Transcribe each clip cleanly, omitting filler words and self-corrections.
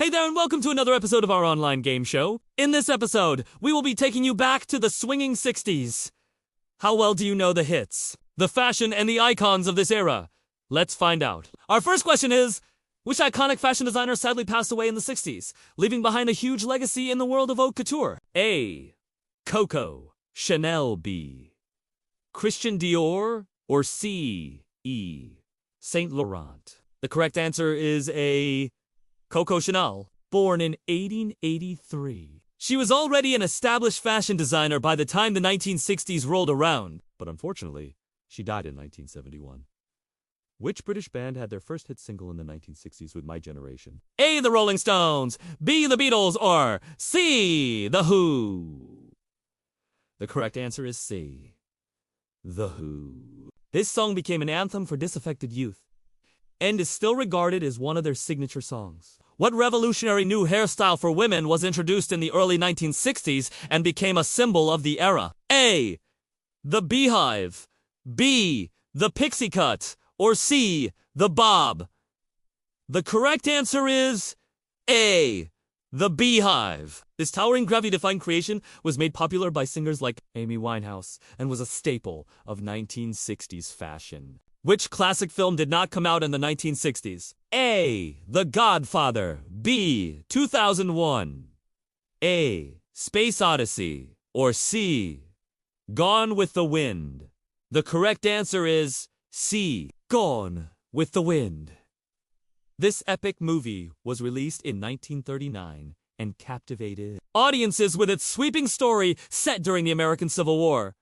Hey there and welcome to another episode of our online game show. In this episode, we will be taking you back to the swinging 60s. How well do you know the hits, the fashion, and the icons of this era? Let's find out. Our first question is, which iconic fashion designer sadly passed away in the 60s, leaving behind a huge legacy in the world of haute couture? A. Coco, Chanel. B. Christian Dior, or C. E. Saint Laurent? The correct answer is A. Coco Chanel, born in 1883. She was already an established fashion designer by the time the 1960s rolled around, but unfortunately, she died in 1971. Which British band had their first hit single in the 1960s with My Generation? A. The Rolling Stones, B. The Beatles, or C. The Who? The correct answer is C. The Who. This song became an anthem for disaffected youth and is still regarded as one of their signature songs. What revolutionary new hairstyle for women was introduced in the early 1960s and became a symbol of the era? A. The beehive, B. The pixie cut, or C. The bob? The correct answer is A. The beehive. This towering gravity-defying creation was made popular by singers like Amy Winehouse and was a staple of 1960s fashion. Which classic film did not come out in the 1960s? A. The Godfather, B. 2001, A. Space Odyssey, or C. Gone with the Wind? The correct answer is C. Gone with the Wind. This epic movie was released in 1939 and captivated audiences with its sweeping story set during the American Civil War.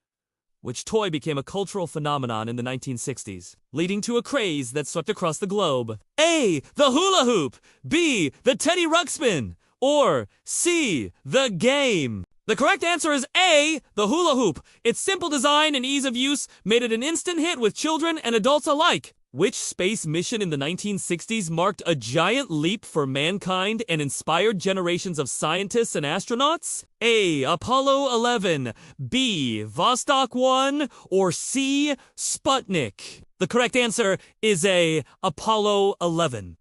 Which toy became a cultural phenomenon in the 1960s, leading to a craze that swept across the globe? A. The hula hoop, B. The Teddy Ruxpin, or C. The game? The correct answer is A. The hula hoop. Its simple design and ease of use made it an instant hit with children and adults alike. Which space mission in the 1960s marked a giant leap for mankind and inspired generations of scientists and astronauts? A. Apollo 11, B. Vostok 1, or C. Sputnik? The correct answer is A. Apollo 11.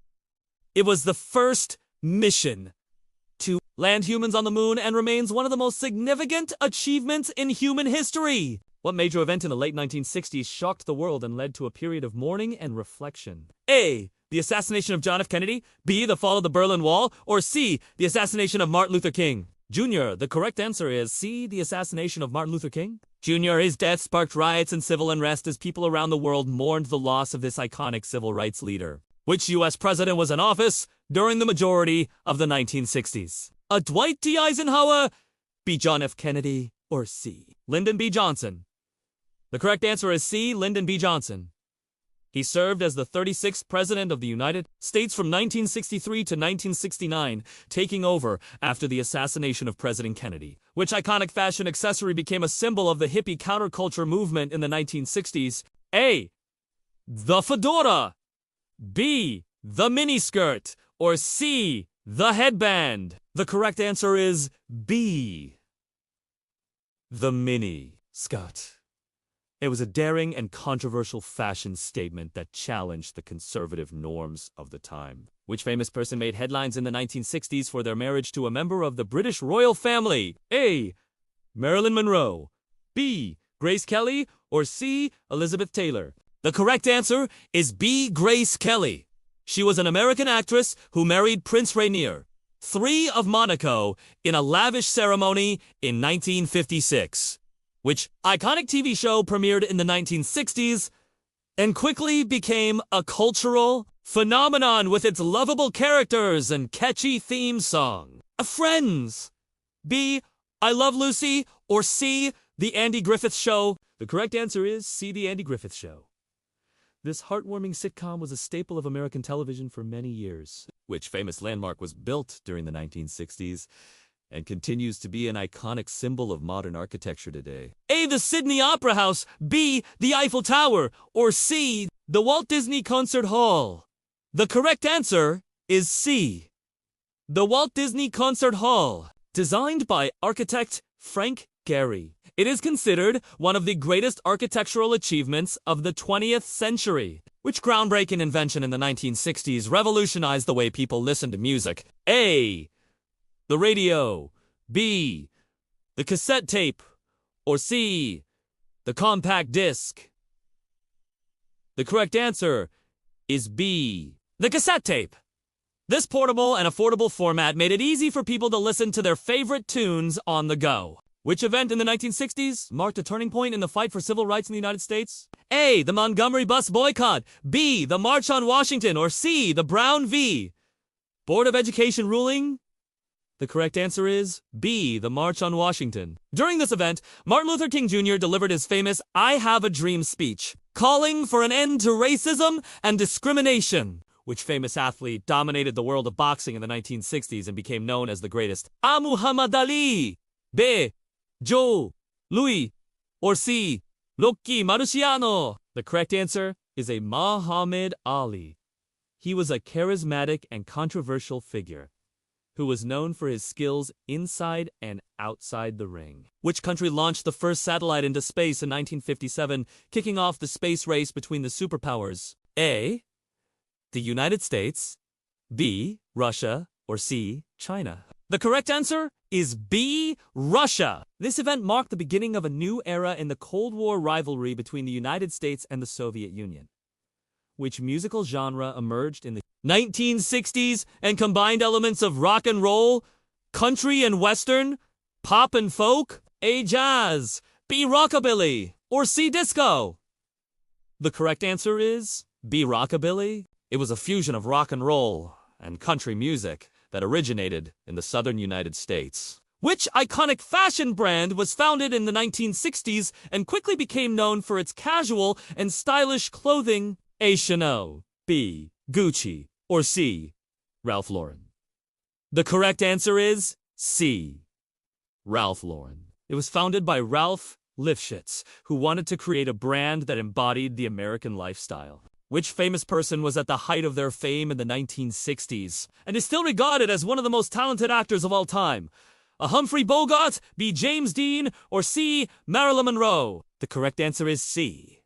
It was the first mission to land humans on the moon and remains one of the most significant achievements in human history. What major event in the late 1960s shocked the world and led to a period of mourning and reflection? A. The assassination of John F. Kennedy, B. The fall of the Berlin Wall, or C. The assassination of Martin Luther King? Jr. The correct answer is C. The assassination of Martin Luther King? Jr. His death sparked riots and civil unrest as people around the world mourned the loss of this iconic civil rights leader. Which U.S. president was in office during the majority of the 1960s? A. Dwight D. Eisenhower, B. John F. Kennedy, or C. Lyndon B. Johnson? The correct answer is C. Lyndon B. Johnson. He served as the 36th President of the United States from 1963 to 1969, taking over after the assassination of President Kennedy. Which iconic fashion accessory became a symbol of the hippie counterculture movement in the 1960s? A. The fedora, B. The miniskirt, or C. The headband? The correct answer is B. The mini-skirt. It was a daring and controversial fashion statement that challenged the conservative norms of the time. Which famous person made headlines in the 1960s for their marriage to a member of the British royal family? A. Marilyn Monroe, B. Grace Kelly, or C. Elizabeth Taylor? The correct answer is B. Grace Kelly. She was an American actress who married Prince Rainier III of Monaco in a lavish ceremony in 1956. Which iconic TV show premiered in the 1960s and quickly became a cultural phenomenon with its lovable characters and catchy theme song? Friends, B. I Love Lucy, or C. The Andy Griffith Show? The correct answer is C. The Andy Griffith Show. This heartwarming sitcom was a staple of American television for many years. Which famous landmark was built during the 1960s and continues to be an iconic symbol of modern architecture today? A. The Sydney Opera House, B. The Eiffel Tower, or C. The Walt Disney Concert Hall? The correct answer is C. The Walt Disney Concert Hall. Designed by architect Frank Gehry, it is considered one of the greatest architectural achievements of the 20th century. Which groundbreaking invention in the 1960s revolutionized the way people listen to music? A. The radio. B. The cassette tape. Or C. The compact disc. The correct answer is B. The cassette tape. This portable and affordable format made it easy for people to listen to their favorite tunes on the go. Which event in the 1960s marked a turning point in the fight for civil rights in the United States? A. The Montgomery bus boycott. B. The March on Washington. Or C. The Brown v. Board of Education ruling? The correct answer is B. The March on Washington. During this event, Martin Luther King Jr. delivered his famous I Have a Dream speech, calling for an end to racism and discrimination. Which famous athlete dominated the world of boxing in the 1960s and became known as the greatest? A. Muhammad Ali. B. Joe Louis. Or C. Rocky Marciano. The correct answer is a Muhammad Ali. He was a charismatic and controversial figure who was known for his skills inside and outside the ring. Which country launched the first satellite into space in 1957, kicking off the space race between the superpowers? A. The United States. B. Russia. Or C. China. The correct answer is B. Russia. This event marked the beginning of a new era in the Cold War rivalry between the United States and the Soviet Union. Which musical genre emerged in the 1960s and combined elements of rock and roll, country and western, pop and folk? A. Jazz. B. Rockabilly. Or C. Disco. The correct answer is B. Rockabilly. It was a fusion of rock and roll and country music that originated in the southern United States. Which iconic fashion brand was founded in the 1960s and quickly became known for its casual and stylish clothing? A. Chanel. B. Gucci. Or C. Ralph Lauren. The correct answer is C. Ralph Lauren. It was founded by Ralph Lifshitz, who wanted to create a brand that embodied the American lifestyle. Which famous person was at the height of their fame in the 1960s and is still regarded as one of the most talented actors of all time? A. Humphrey Bogart, B. James Dean, or C. Marilyn Monroe? The correct answer is C.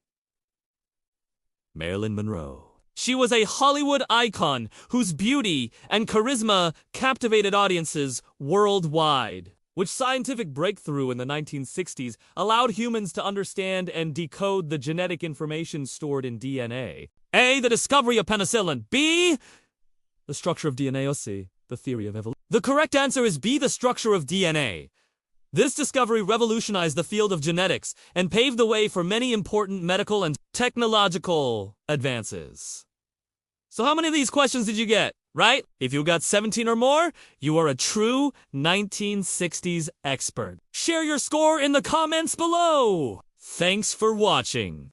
Marilyn Monroe. She was a Hollywood icon whose beauty and charisma captivated audiences worldwide. Which scientific breakthrough in the 1960s allowed humans to understand and decode the genetic information stored in DNA? A. The discovery of penicillin. B. The structure of DNA. Or C. The theory of evolution. The correct answer is B. The structure of DNA. This discovery revolutionized the field of genetics and paved the way for many important medical and technological advances. So how many of these questions did you get? Right? If you got 17 or more, you are a true 1960s expert. Share your score in the comments below. Thanks for watching.